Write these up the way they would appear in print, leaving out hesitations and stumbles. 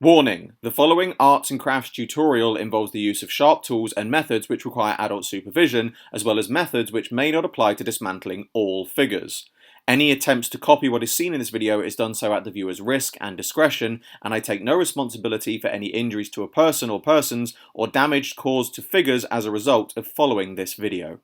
Warning: the following arts and crafts tutorial involves the use of sharp tools and methods which require adult supervision, as well as methods which may not apply to dismantling all figures. Any attempts to copy what is seen in this video is done so at the viewer's risk and discretion, and I take no responsibility for any injuries to a person or persons, or damage caused to figures as a result of following this video.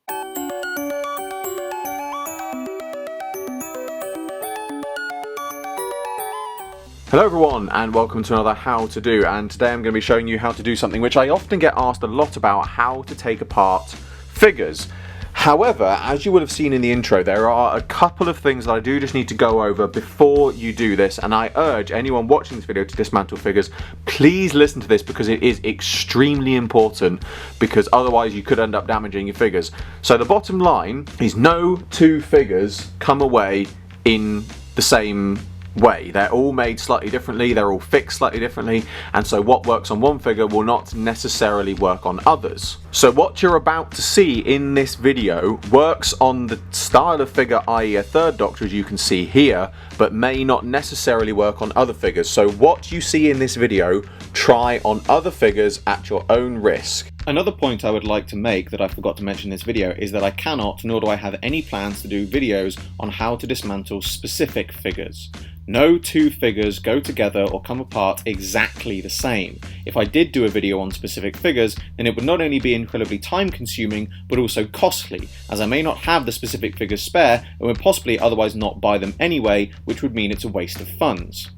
Hello everyone and welcome to another How to Do, and today I'm going to be showing you how to do something which I often get asked a lot about: how to take apart figures. However, as you would have seen in the intro, there are a couple of things that I do just need to go over before you do this, and I urge anyone watching this video to dismantle figures, please listen to this because it is extremely important, because otherwise you could end up damaging your figures. So the bottom line is no two figures come away in the same way. They're all made slightly differently, they're all fixed slightly differently, and so what works on one figure will not necessarily work on others. So what you're about to see in this video works on the style of figure, i.e. a third Doctor, as you can see here, but may not necessarily work on other figures. So what you see in this video, try on other figures at your own risk. Another point I would like to make that I forgot to mention in this video is that I cannot, nor do I have any plans to do videos on how to dismantle specific figures. No two figures go together or come apart exactly the same. If I did do a video on specific figures, then it would not only be incredibly time consuming, but also costly, as I may not have the specific figures spare and would possibly otherwise not buy them anyway, which would mean it's a waste of funds.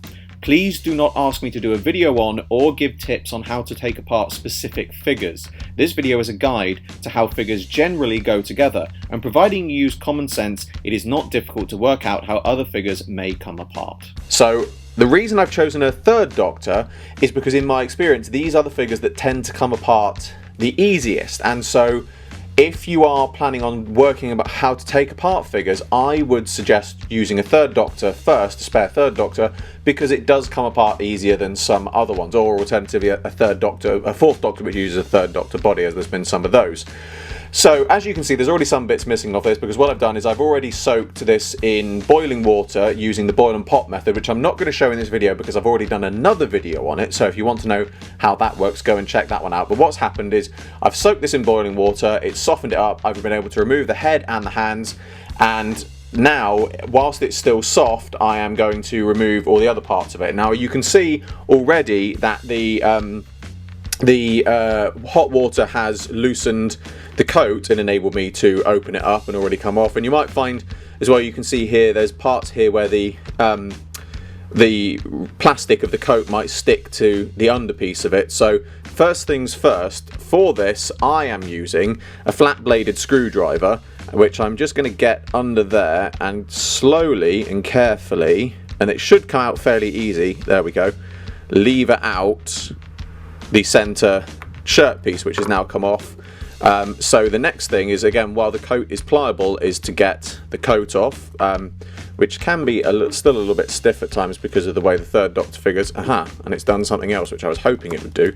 Please do not ask me to do a video on or give tips on how to take apart specific figures. This video is a guide to how figures generally go together, and providing you use common sense, it is not difficult to work out how other figures may come apart. So the reason I've chosen a third Doctor is because in my experience these are the figures that tend to come apart the easiest, and so if you are planning on working about how to take apart figures, I would suggest using a third Doctor first, a spare third Doctor, because it does come apart easier than some other ones, or alternatively a fourth Doctor which uses a third Doctor body, as there's been some of those. So as you can see, there's already some bits missing off this, because what I've done is I've already soaked this in boiling water using the boil and pop method, which I'm not going to show in this video because I've already done another video on it. So if you want to know how that works, go and check that one out. But what's happened is I've soaked this in boiling water, it's softened it up, I've been able to remove the head and the hands, and now, whilst it's still soft, I am going to remove all the other parts of it. Now you can see already that the hot water has loosened the coat and enabled me to open it up and already come off. And you might find as well, you can see here, there's parts here where the plastic of the coat might stick to the underpiece of it. So first things first, for this I am using a flat bladed screwdriver, which I'm just going to get under there and slowly and carefully, and it should come out fairly easy, there we go, lever out the center shirt piece, which has now come off. So the next thing is, again, while the coat is pliable, is to get the coat off, which can be still a little bit stiff at times because of the way the third Doctor figures. And it's done something else which I was hoping it would do,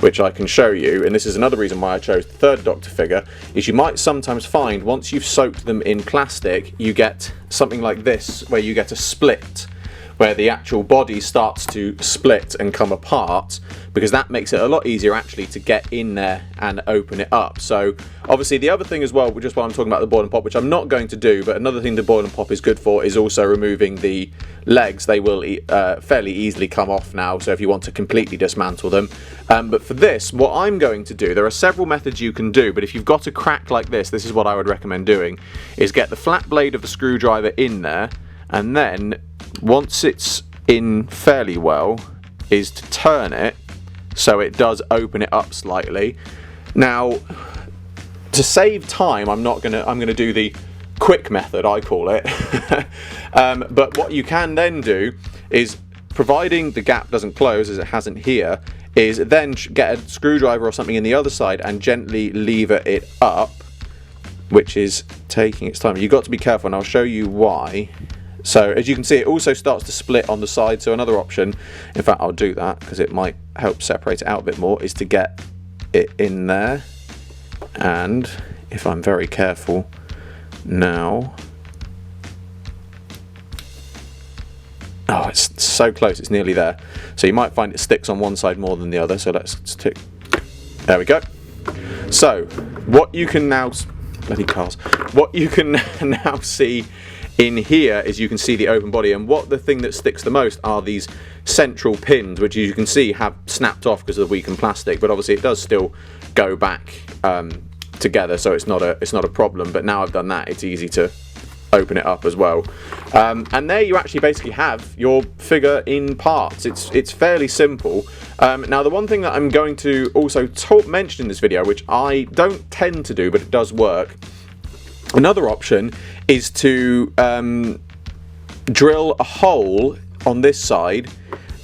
which I can show you. And this is another reason why I chose the third Doctor figure, is you might sometimes find once you've soaked them in plastic, you get something like this, where you get a split, where the actual body starts to split and come apart, because that makes it a lot easier actually to get in there and open it up. So obviously the other thing as well, just while I'm talking about the boil and pop, which I'm not going to do, but another thing the boil and pop is good for is also removing the legs. They will fairly easily come off now, so if you want to completely dismantle them. But for this, what I'm going to do, there are several methods you can do, but if you've got a crack like this is what I would recommend doing, is get the flat blade of the screwdriver in there, and then once it's in fairly well, is to turn it so it does open it up slightly. Now, to save time, I'm gonna do the quick method, I call it. But what you can then do is, providing the gap doesn't close as it hasn't here, is then get a screwdriver or something in the other side and gently lever it up, which is taking its time. You've got to be careful, and I'll show you why. So as you can see, it also starts to split on the side, so another option, in fact I'll do that because it might help separate it out a bit more, is to get it in there, and if I'm very careful now, it's so close, it's nearly there. So you might find it sticks on one side more than the other, so let's tick. There we go. So what you can now, bloody cars, what you can now see in here is you can see the open body, and what the thing that sticks the most are these central pins, which you can see have snapped off because of the weakened plastic, but obviously it does still go back together, so it's not a problem. But now I've done that, it's easy to open it up as well. And there you actually basically have your figure in parts. It's fairly simple. Now the one thing that I'm going to also mention in this video, which I don't tend to do but it does work, another option is to drill a hole on this side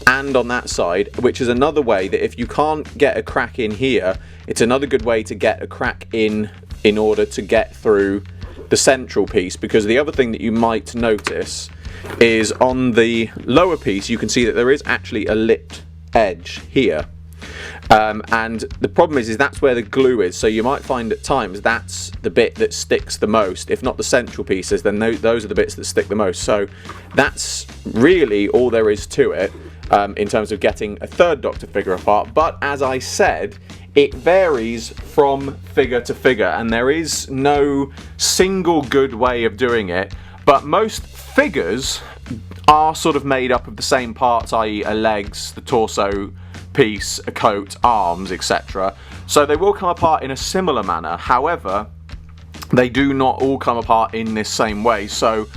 and on that side, which is another way that if you can't get a crack in here, it's another good way to get a crack in order to get through the central piece. Because the other thing that you might notice is on the lower piece you can see that there is actually a lipped edge here, and the problem is that's where the glue is, so you might find at times that's the bit that sticks the most. If not the central pieces, then those are the bits that stick the most. So that's really all there is to it in terms of getting a third Doctor figure apart. But as I said, it varies from figure to figure, and there is no single good way of doing it. But most figures are sort of made up of the same parts, i.e. a legs, the torso piece, a coat, arms, etc. So they will come apart in a similar manner. However, they do not all come apart in this same way. So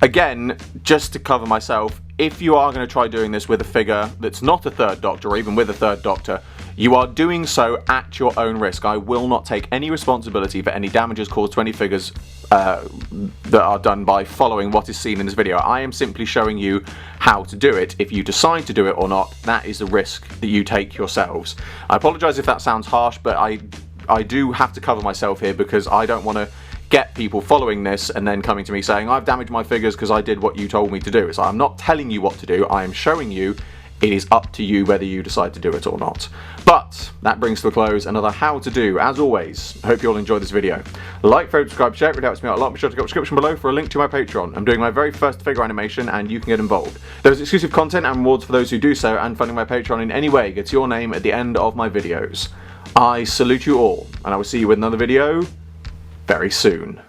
again, just to cover myself, if you are going to try doing this with a figure that's not a third Doctor, or even with a third Doctor, you are doing so at your own risk. I will not take any responsibility for any damages caused to any figures that are done by following what is seen in this video. I am simply showing you how to do it. If you decide to do it or not, that is the risk that you take yourselves. I apologise if that sounds harsh, but I do have to cover myself here, because I don't want to get people following this and then coming to me saying I've damaged my figures because I did what you told me to do. So I'm not telling you what to do, I am showing you. It is up to you whether you decide to do it or not. But that brings to a close another How To Do. As always, I hope you all enjoyed this video. Like, favorite, subscribe, share, it really helps me out a lot. Be sure to go to the description below for a link to my Patreon. I'm doing my very first figure animation and you can get involved. There's exclusive content and rewards for those who do so, and funding my Patreon in any way gets your name at the end of my videos. I salute you all, and I will see you with another video very soon.